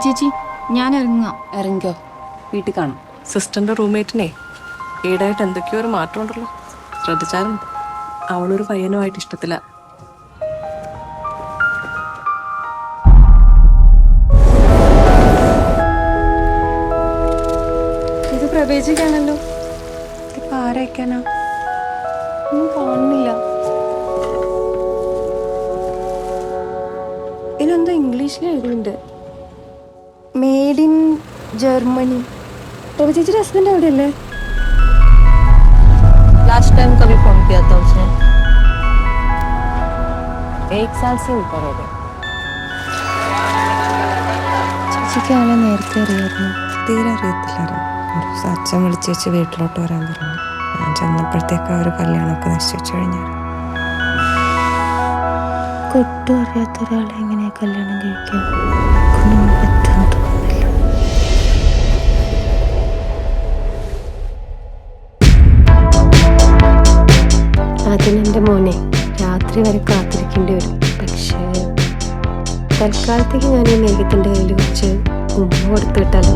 ചേച്ചി ഞാൻ ഇറങ്ങിക്കോ, വീട്ടിൽ കാണാം. സിസ്റ്ററിന്റെ റൂംമേറ്റിനെ ഈടായിട്ട് എന്തൊക്കെയോ ഒരു മാറ്റം ഉണ്ടല്ലോ, ശ്രദ്ധിച്ചായിരുന്നു. അവളൊരു പയ്യനുമായിട്ട് ഇഷ്ടത്തില്ല. ഇത് പ്രവേശിക്കാണല്ലോ. ഇതിപ്പോ ആരയക്കാനാ? ഒന്നും കാണുന്നില്ല. ഇതിനെന്തോ ഇംഗ്ലീഷിൽ എഴുതിയിട്ടുണ്ട്, made in Germany. Ravi ji husband एवढे? लास्ट टाइम कभी फोन किया था उसने? 1 साल से ऊपर हो गए. ചേച്ചിക്ക് ആളെ നേരത്തെ അറിയായിരുന്നു? തീരെ അറിയത്തില്ലായിരുന്നു. ഒരു അച്ഛൻ വിളിച്ചേച്ച് വീട്ടിലോട്ട് വരാൻ പറഞ്ഞു. ഞാൻ ചെന്നപ്പോഴത്തേക്ക് അവർ കല്യാണമൊക്കെ നിശ്ചയിച്ചു കഴിഞ്ഞു. ഒട്ടും അറിയാത്ത ഒരാളെ എങ്ങനെയാ കല്യാണം കഴിക്കാൻ പറ്റുമെന്ന് തോന്നുന്നില്ല. അതിനെന്റെ മോനെ രാത്രി വരെ കാത്തിരിക്കേണ്ടി വരും. പക്ഷേ തൽക്കാലത്തേക്ക് ഞാൻ ഈ മേഘത്തിന്റെ കയ്യിൽ വെച്ച് ഉമ്മ കൊടുത്തു വിട്ടാലോ?